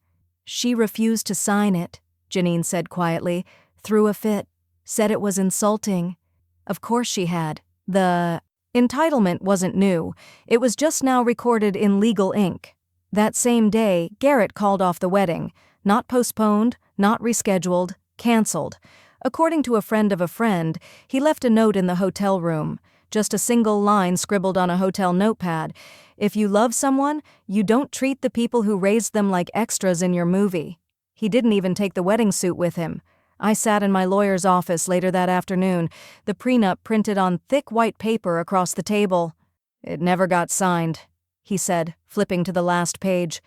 She refused to sign it, Janine said quietly, threw a fit, said it was insulting. Of course she had. The entitlement wasn't new. It was just now recorded in legal ink. That same day, Garrett called off the wedding. Not postponed, not rescheduled, canceled. According to a friend of a friend, he left a note in the hotel room. Just a single line scribbled on a hotel notepad. If you love someone, you don't treat the people who raised them like extras in your movie. He didn't even take the wedding suit with him. I sat in my lawyer's office later that afternoon, the prenup printed on thick white paper across the table. It never got signed, he said, flipping to the last page.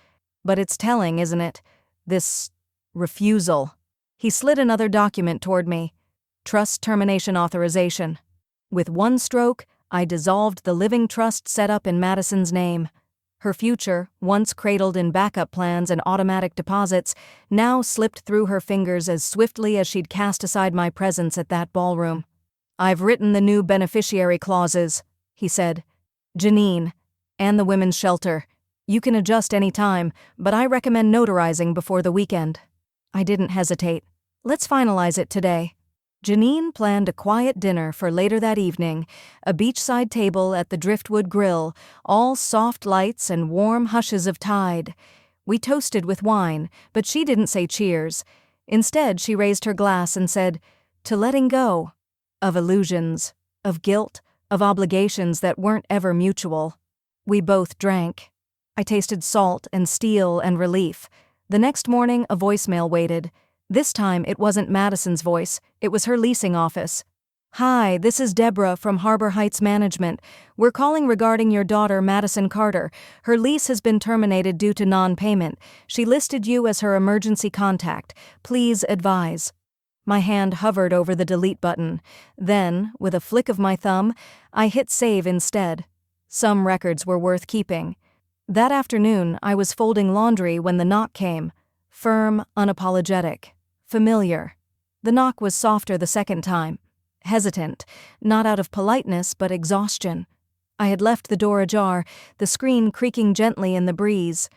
But it's telling, isn't it? This refusal. He slid another document toward me. Trust termination authorization. With one stroke, I dissolved the living trust set up in Madison's name. Her future, once cradled in backup plans and automatic deposits, now slipped through her fingers as swiftly as she'd cast aside my presence at that ballroom. I've written the new beneficiary clauses, he said. Janine, and the women's shelter. You can adjust any time, but I recommend notarizing before the weekend. I didn't hesitate. Let's finalize it today. Janine planned a quiet dinner for later that evening, a beachside table at the Driftwood Grill, all soft lights and warm hushes of tide. We toasted with wine, but she didn't say cheers. Instead, she raised her glass and said, "To letting go. Of illusions, of guilt, of obligations that weren't ever mutual." We both drank. I tasted salt and steel and relief. The next morning, a voicemail waited. This time, it wasn't Madison's voice. It was her leasing office. "Hi, this is Deborah from Harbor Heights Management. We're calling regarding your daughter, Madison Carter. Her lease has been terminated due to non-payment. She listed you as her emergency contact. Please advise." My hand hovered over the delete button. Then, with a flick of my thumb, I hit save instead. Some records were worth keeping. That afternoon, I was folding laundry when the knock came. Firm, unapologetic, familiar. The knock was softer the second time. Hesitant, not out of politeness but exhaustion. I had left the door ajar, the screen creaking gently in the breeze.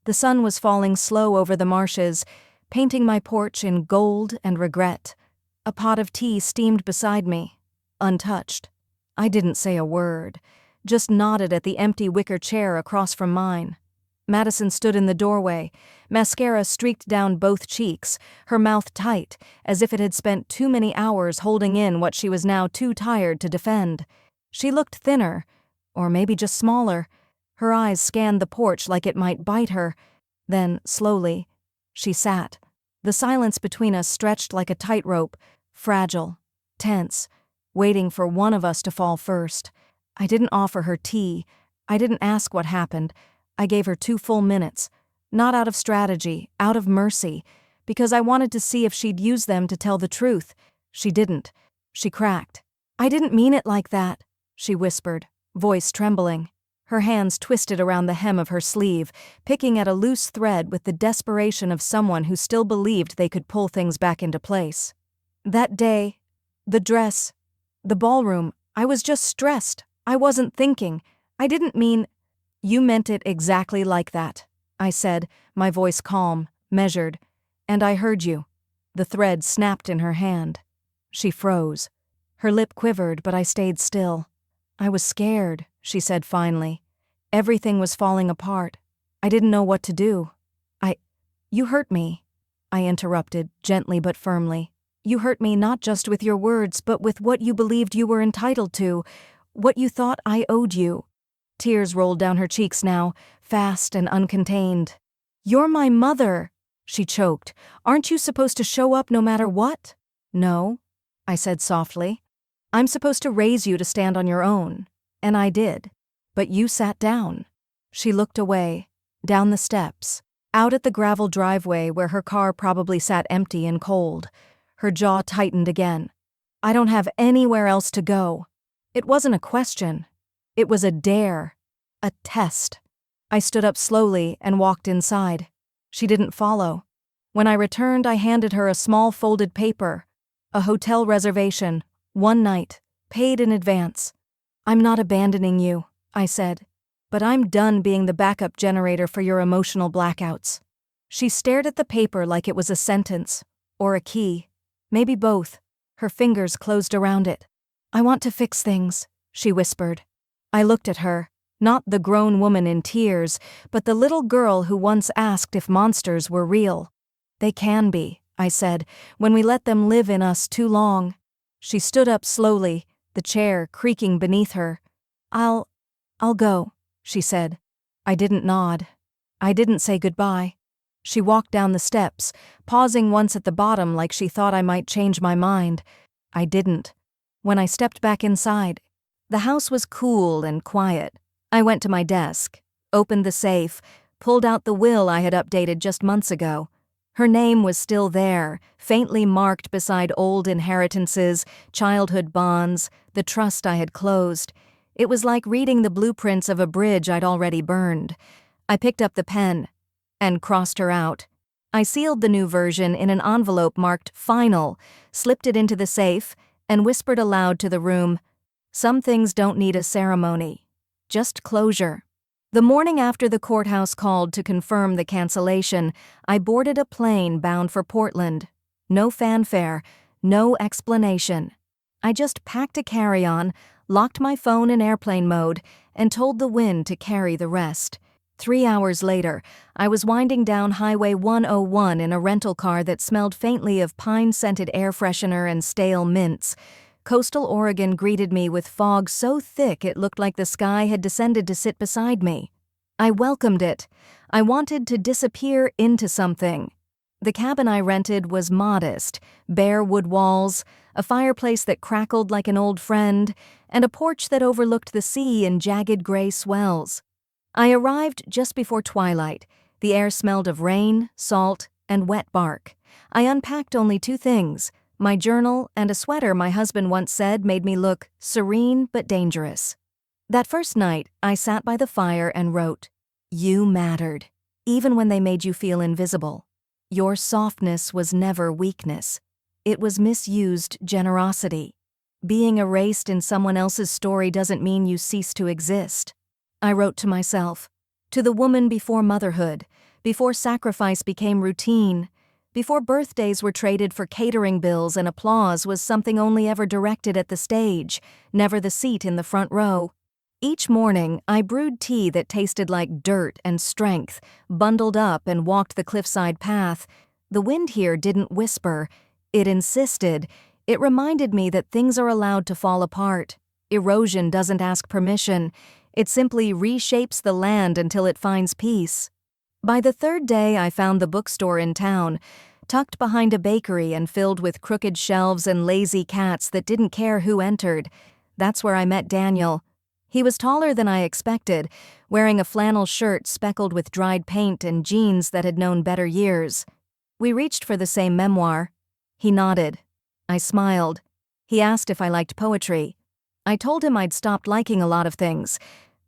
The sun was falling slow over the marshes, painting my porch in gold and regret. A pot of tea steamed beside me, untouched. I didn't say a word, just nodded at the empty wicker chair across from mine. Madison stood in the doorway, mascara streaked down both cheeks, her mouth tight, as if it had spent too many hours holding in what she was now too tired to defend. She looked thinner, or maybe just smaller. Her eyes scanned the porch like it might bite her. Then, slowly, she sat. The silence between us stretched like a tightrope, fragile, tense, waiting for one of us to fall first. I didn't offer her tea. I didn't ask what happened. I gave her 2 full minutes, not out of strategy, out of mercy, because I wanted to see if she'd use them to tell the truth. She didn't. She cracked. "I didn't mean it like that," she whispered, voice trembling. Her hands twisted around the hem of her sleeve, picking at a loose thread with the desperation of someone who still believed they could pull things back into place. "That day, the dress, the ballroom, I was just stressed. I wasn't thinking. I didn't mean—" "You meant it exactly like that," I said, my voice calm, measured. "And I heard you." The thread snapped in her hand. She froze. Her lip quivered, but I stayed still. "I was scared," she said finally. "Everything was falling apart. I didn't know what to do. You hurt me," I interrupted, gently but firmly. "You hurt me not just with your words, but with what you believed you were entitled to, what you thought I owed you." Tears rolled down her cheeks now, fast and uncontained. "You're my mother," she choked. "Aren't you supposed to show up no matter what?" "No," I said softly. "I'm supposed to raise you to stand on your own. And I did. But you sat down." She looked away, down the steps, out at the gravel driveway where her car probably sat empty and cold. Her jaw tightened again. "I don't have anywhere else to go." It wasn't a question. It was a dare. A test. I stood up slowly and walked inside. She didn't follow. When I returned, I handed her a small folded paper. A hotel reservation, 1 night, paid in advance. "I'm not abandoning you," I said. "But I'm done being the backup generator for your emotional blackouts." She stared at the paper like it was a sentence, or a key. Maybe both. Her fingers closed around it. "I want to fix things," she whispered. I looked at her, not the grown woman in tears, but the little girl who once asked if monsters were real. "They can be," I said, "when we let them live in us too long." She stood up slowly, the chair creaking beneath her. I'll go," she said. I didn't nod. I didn't say goodbye. She walked down the steps, pausing once at the bottom like she thought I might change my mind. I didn't. When I stepped back inside, the house was cool and quiet. I went to my desk, opened the safe, pulled out the will I had updated just months ago. Her name was still there, faintly marked beside old inheritances, childhood bonds, the trust I had closed. It was like reading the blueprints of a bridge I'd already burned. I picked up the pen and crossed her out. I sealed the new version in an envelope marked Final, slipped it into the safe, and whispered aloud to the room, "Some things don't need a ceremony. Just closure." The morning after the courthouse called to confirm the cancellation, I boarded a plane bound for Portland. No fanfare, no explanation. I just packed a carry-on, locked my phone in airplane mode, and told the wind to carry the rest. 3 hours later, I was winding down Highway 101 in a rental car that smelled faintly of pine-scented air freshener and stale mints. Coastal Oregon greeted me with fog so thick it looked like the sky had descended to sit beside me. I welcomed it. I wanted to disappear into something. The cabin I rented was modest, bare wood walls, a fireplace that crackled like an old friend, and a porch that overlooked the sea in jagged gray swells. I arrived just before twilight. The air smelled of rain, salt, and wet bark. I unpacked only 2 things, my journal and a sweater my husband once said made me look serene but dangerous. That first night, I sat by the fire and wrote, You mattered, even when they made you feel invisible. Your softness was never weakness. It was misused generosity. Being erased in someone else's story doesn't mean you cease to exist. I wrote to myself, to the woman before motherhood, before sacrifice became routine, before birthdays were traded for catering bills and applause was something only ever directed at the stage, never the seat in the front row. Each morning, I brewed tea that tasted like dirt and strength, bundled up and walked the cliffside path. The wind here didn't whisper. It insisted. It reminded me that things are allowed to fall apart. Erosion doesn't ask permission. It simply reshapes the land until it finds peace. By the third day, I found the bookstore in town, tucked behind a bakery and filled with crooked shelves and lazy cats that didn't care who entered. That's where I met Daniel. He was taller than I expected, wearing a flannel shirt speckled with dried paint and jeans that had known better years. We reached for the same memoir. He nodded. I smiled. He asked if I liked poetry. I told him I'd stopped liking a lot of things,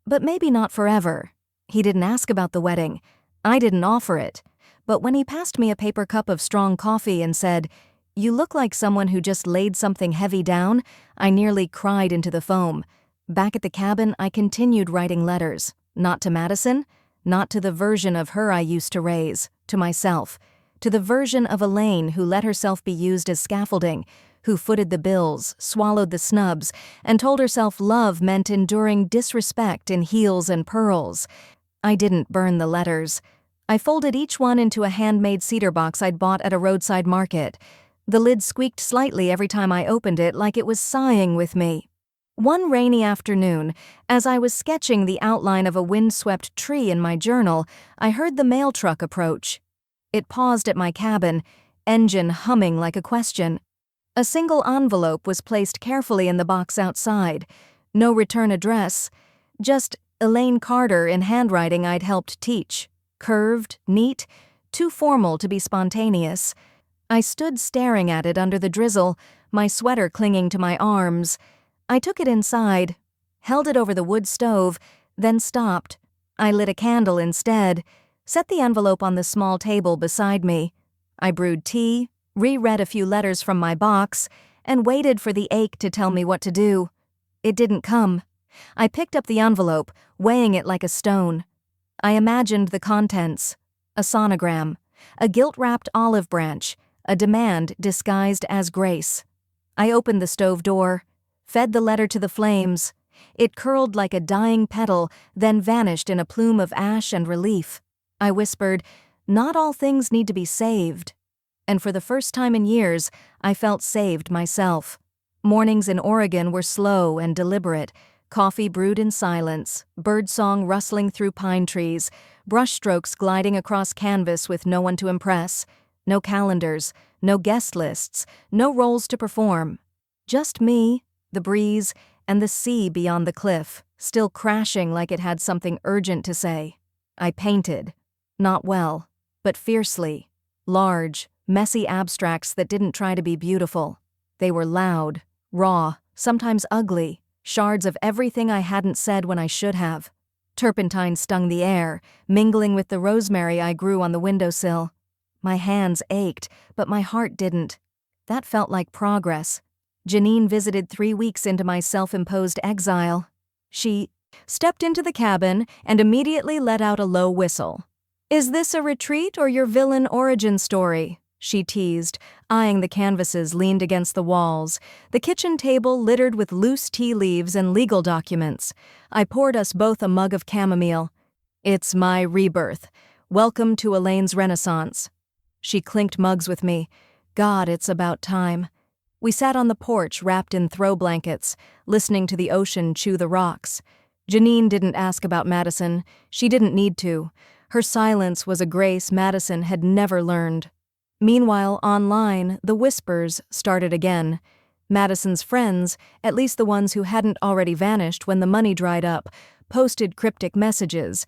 but maybe not forever. He didn't ask about the wedding. I didn't offer it. But when he passed me a paper cup of strong coffee and said, "You look like someone who just laid something heavy down," I nearly cried into the foam. Back at the cabin, I continued writing letters. Not to Madison, not to the version of her I used to raise, to myself, to the version of Elaine who let herself be used as scaffolding, who footed the bills, swallowed the snubs, and told herself love meant enduring disrespect in heels and pearls. I didn't burn the letters. I folded each one into a handmade cedar box I'd bought at a roadside market. The lid squeaked slightly every time I opened it, like it was sighing with me. One rainy afternoon, as I was sketching the outline of a windswept tree in my journal, I heard the mail truck approach. It paused at my cabin, engine humming like a question. A single envelope was placed carefully in the box outside. No return address, just Elaine Carter in handwriting I'd helped teach. Curved, neat, too formal to be spontaneous. I stood staring at it under the drizzle, my sweater clinging to my arms. I took it inside, held it over the wood stove, then stopped. I lit a candle instead, set the envelope on the small table beside me. I brewed tea, reread a few letters from my box, and waited for the ache to tell me what to do. It didn't come. I picked up the envelope, weighing it like a stone. I imagined the contents: a sonogram, a guilt-wrapped olive branch, a demand disguised as grace. I opened the stove door, fed the letter to the flames. It curled like a dying petal, then vanished in a plume of ash and relief. I whispered, "Not all things need to be saved." And for the first time in years, I felt saved myself. Mornings in Oregon were slow and deliberate. Coffee brewed in silence, birdsong rustling through pine trees, brushstrokes gliding across canvas with no one to impress. No calendars, no guest lists, no roles to perform. Just me, the breeze, and the sea beyond the cliff, still crashing like it had something urgent to say. I painted. Not well, but fiercely. Large, messy abstracts that didn't try to be beautiful. They were loud, raw, sometimes ugly, shards of everything I hadn't said when I should have. Turpentine stung the air, mingling with the rosemary I grew on the windowsill. My hands ached, but my heart didn't. That felt like progress. Janine visited 3 weeks into my self-imposed exile. She stepped into the cabin and immediately let out a low whistle. "Is this a retreat or your villain origin story?" she teased, eyeing the canvases leaned against the walls, the kitchen table littered with loose tea leaves and legal documents. I poured us both a mug of chamomile. "It's my rebirth. Welcome to Elaine's Renaissance." She clinked mugs with me. God, it's about time. We sat on the porch wrapped in throw blankets, listening to the ocean chew the rocks. Janine didn't ask about Madison. She didn't need to. Her silence was a grace Madison had never learned. Meanwhile, online, the whispers started again. Madison's friends, at least the ones who hadn't already vanished when the money dried up, posted cryptic messages.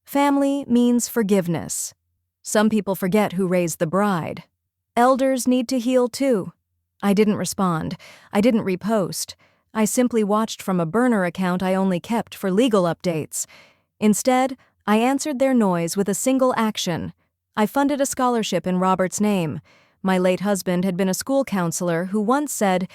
Family means forgiveness. Some people forget who raised the bride. Elders need to heal too. I didn't respond. I didn't repost. I simply watched from a burner account I only kept for legal updates. Instead, I answered their noise with a single action. I funded a scholarship in Robert's name. My late husband had been a school counselor who once said,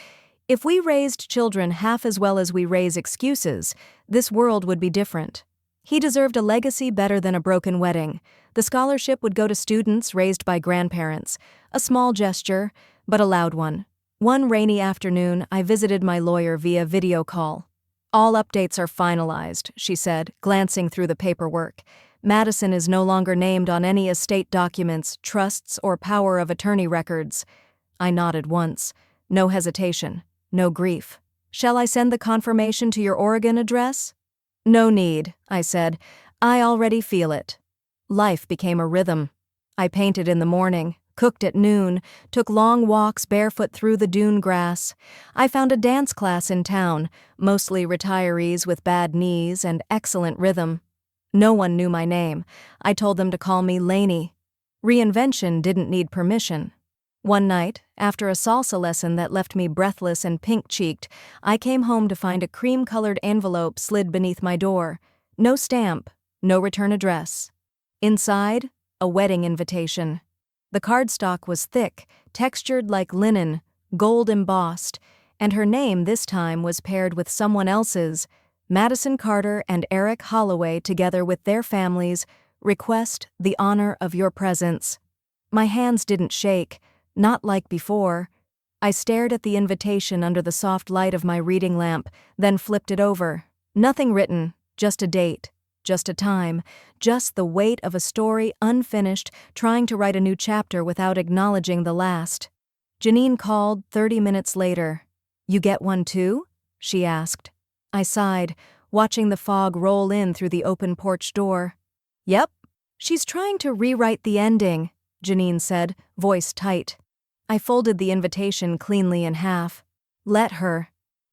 "If we raised children half as well as we raise excuses, this world would be different." He deserved a legacy better than a broken wedding. The scholarship would go to students raised by grandparents. A small gesture, but a loud one. One rainy afternoon, I visited my lawyer via video call. "All updates are finalized," she said, glancing through the paperwork. "Madison is no longer named on any estate documents, trusts, or power of attorney records." I nodded once. No hesitation. No grief. "Shall I send the confirmation to your Oregon address?" "No need," I said. "I already feel it." Life became a rhythm. I painted in the morning, cooked at noon, took long walks barefoot through the dune grass. I found a dance class in town, mostly retirees with bad knees and excellent rhythm. No one knew my name. I told them to call me Lainey. Reinvention didn't need permission. One night, after a salsa lesson that left me breathless and pink-cheeked, I came home to find a cream-colored envelope slid beneath my door. No stamp, no return address. Inside, a wedding invitation. The cardstock was thick, textured like linen, gold embossed, and her name this time was paired with someone else's. Madison Carter and Eric Holloway, together with their families, request the honor of your presence. My hands didn't shake. Not like before. I stared at the invitation under the soft light of my reading lamp, then flipped it over. Nothing written, just a date, just a time, just the weight of a story unfinished, trying to write a new chapter without acknowledging the last. Janine called 30 minutes later. "You get one too?" she asked. I sighed, watching the fog roll in through the open porch door. "Yep." "She's trying to rewrite the ending," Janine said, voice tight. I folded the invitation cleanly in half. "Let her."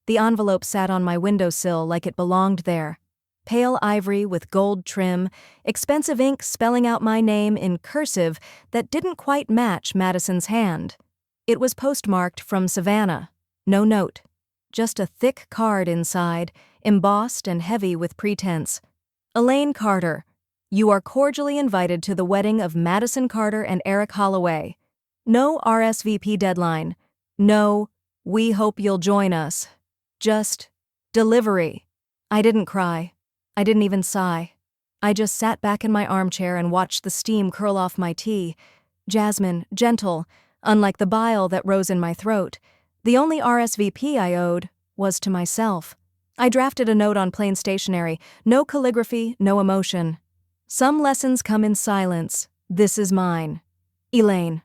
The envelope sat on my windowsill like it belonged there. Pale ivory with gold trim, expensive ink spelling out my name in cursive that didn't quite match Madison's hand. It was postmarked from Savannah. No note. Just a thick card inside, embossed and heavy with pretense. "Elaine Carter, you are cordially invited to the wedding of Madison Carter and Eric Holloway. No RSVP deadline. No, we hope you'll join us. Just delivery." I didn't cry. I didn't even sigh. I just sat back in my armchair and watched the steam curl off my tea. Jasmine, gentle, unlike the bile that rose in my throat. The only RSVP I owed was to myself. I drafted a note on plain stationery. No calligraphy, no emotion. "Some lessons come in silence. This is mine. Elaine."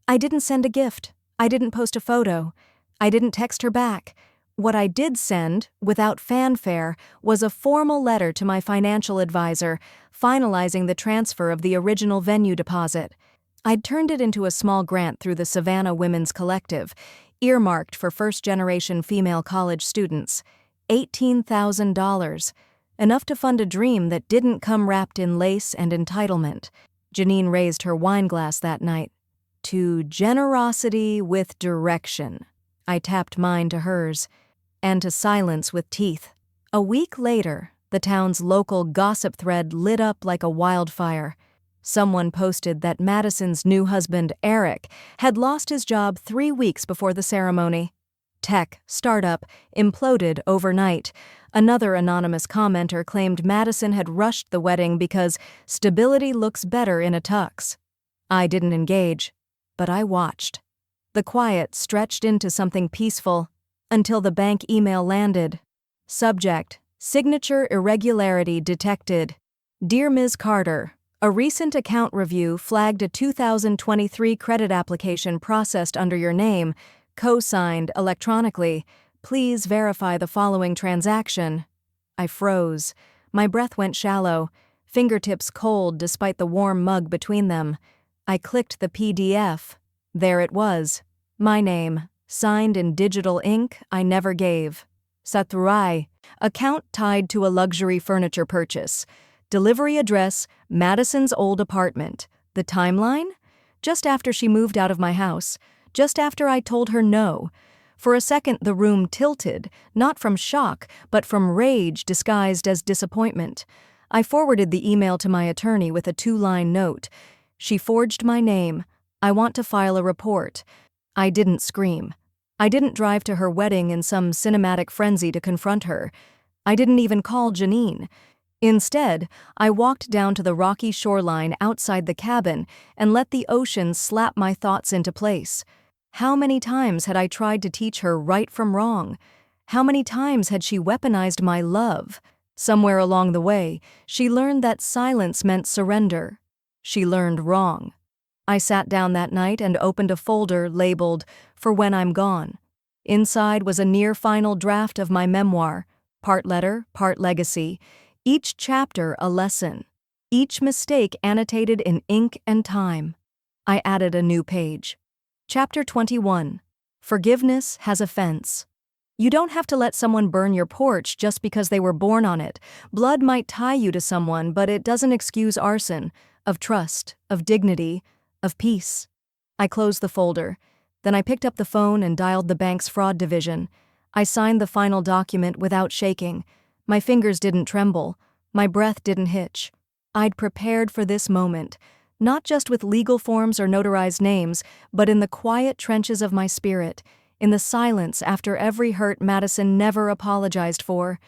I didn't send a gift. I didn't post a photo. I didn't text her back. What I did send, without fanfare, was a formal letter to my financial advisor, finalizing the transfer of the original venue deposit. I'd turned it into a small grant through the Savannah Women's Collective, earmarked for first-generation female college students. $18,000. Enough to fund a dream that didn't come wrapped in lace and entitlement. Janine raised her wine glass that night. "To generosity with direction." I tapped mine to hers. "And to silence with teeth." A week later, the town's local gossip thread lit up like a wildfire. Someone posted that Madison's new husband, Eric, had lost his job 3 weeks before the ceremony. Tech, startup, imploded overnight. Another anonymous commenter claimed Madison had rushed the wedding because stability looks better in a tux. I didn't engage, but I watched. The quiet stretched into something peaceful until the bank email landed. Subject: Signature irregularity detected. Dear Ms. Carter, a recent account review flagged a 2023 credit application processed under your name, co-signed electronically. Please verify the following transaction. I froze. My breath went shallow, fingertips cold despite the warm mug between them. I clicked the PDF. There it was. My name, signed in digital ink I never gave. Sathurai. Account tied to a luxury furniture purchase. Delivery address, Madison's old apartment. The timeline? Just after she moved out of my house. Just after I told her no. For a second the room tilted, not from shock, but from rage disguised as disappointment. I forwarded the email to my attorney with a 2-line note. She forged my name. I want to file a report. I didn't scream. I didn't drive to her wedding in some cinematic frenzy to confront her. I didn't even call Janine. Instead, I walked down to the rocky shoreline outside the cabin and let the ocean slap my thoughts into place. How many times had I tried to teach her right from wrong? How many times had she weaponized my love? Somewhere along the way, she learned that silence meant surrender. She learned wrong. I sat down that night and opened a folder labeled, "For When I'm Gone." Inside was a near-final draft of my memoir, part letter, part legacy, each chapter a lesson, each mistake annotated in ink and time. I added a new page. Chapter 21. Forgiveness has a fence. You don't have to let someone burn your porch just because they were born on it. Blood might tie you to someone, but it doesn't excuse arson, of trust, of dignity, of peace. I closed the folder. Then I picked up the phone and dialed the bank's fraud division. I signed the final document without shaking. My fingers didn't tremble. My breath didn't hitch. I'd prepared for this moment, not just with legal forms or notarized names, but in the quiet trenches of my spirit, in the silence after every hurt Madison never apologized for.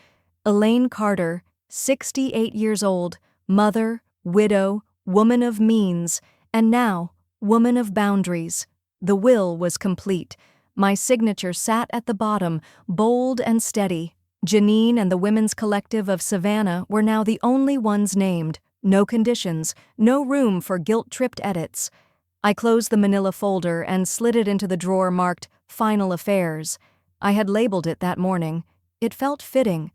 Elaine Carter, 68 years old, mother, widow, woman of means, and now, woman of boundaries. The will was complete. My signature sat at the bottom, bold and steady. Janine and the Women's Collective of Savannah were now the only ones named. No conditions, no room for guilt-tripped edits. I closed the manila folder and slid it into the drawer marked Final Affairs. I had labeled it that morning. It felt fitting.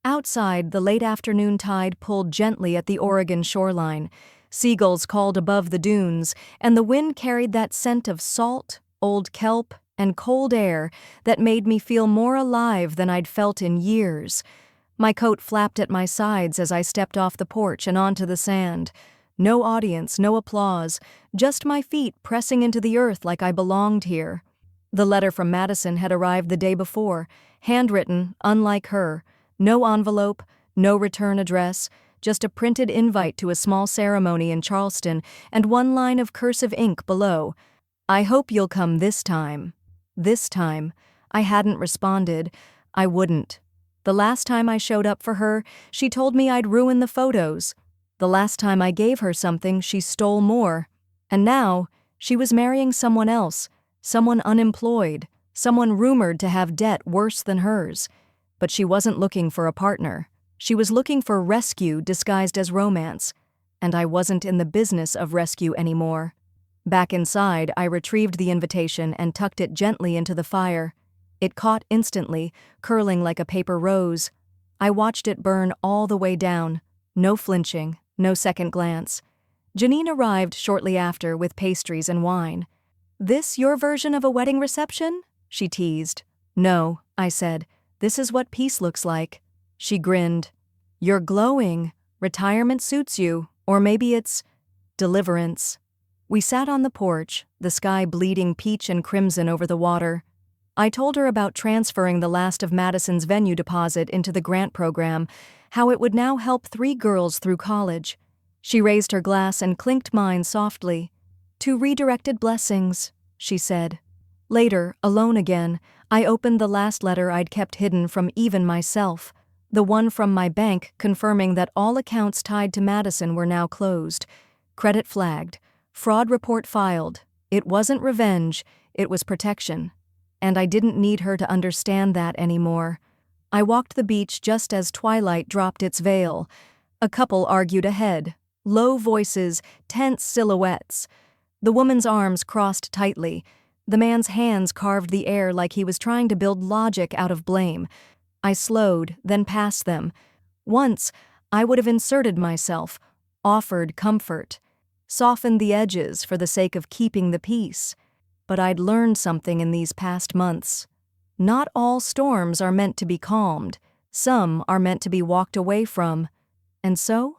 Outside, the late afternoon tide pulled gently at the Oregon shoreline. Seagulls called above the dunes, and the wind carried that scent of salt, old kelp, and cold air that made me feel more alive than I'd felt in years. My coat flapped at my sides as I stepped off the porch and onto the sand. No audience, no applause, just my feet pressing into the earth like I belonged here. The letter from Madison had arrived the day before, handwritten, unlike her. No envelope, no return address, just a printed invite to a small ceremony in Charleston and one line of cursive ink below. I hope you'll come this time. This time. I hadn't responded. I wouldn't. The last time I showed up for her, she told me I'd ruin the photos. The last time I gave her something, she stole more. And now, she was marrying someone else, someone unemployed, someone rumored to have debt worse than hers. But she wasn't looking for a partner. She was looking for rescue disguised as romance. And I wasn't in the business of rescue anymore. Back inside, I retrieved the invitation and tucked it gently into the fire. It caught instantly, curling like a paper rose. I watched it burn all the way down. No flinching, no second glance. Janine arrived shortly after with pastries and wine. "This your version of a wedding reception?" she teased. "No," I said. "This is what peace looks like." She grinned. "You're glowing. Retirement suits you. Or maybe it's deliverance." We sat on the porch, the sky bleeding peach and crimson over the water. I told her about transferring the last of Madison's venue deposit into the grant program, how it would now help 3 girls through college. She raised her glass and clinked mine softly. "To redirected blessings," she said. Later, alone again, I opened the last letter I'd kept hidden from even myself, the one from my bank confirming that all accounts tied to Madison were now closed. Credit flagged. Fraud report filed. It wasn't revenge, it was protection. And I didn't need her to understand that anymore. I walked the beach just as twilight dropped its veil. A couple argued ahead. Low voices, tense silhouettes. The woman's arms crossed tightly. The man's hands carved the air like he was trying to build logic out of blame. I slowed, then passed them. Once, I would have inserted myself, offered comfort, softened the edges for the sake of keeping the peace. But I'd learned something in these past months. Not all storms are meant to be calmed. Some are meant to be walked away from. And so,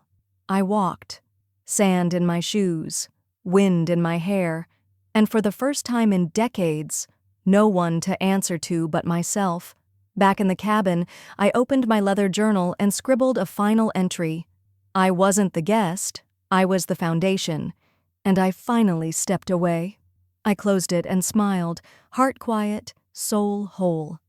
I walked. Sand in my shoes, wind in my hair, and for the first time in decades, no one to answer to but myself. Back in the cabin, I opened my leather journal and scribbled a final entry. I wasn't the guest, I was the foundation, and I finally stepped away. I closed it and smiled, heart quiet, soul whole.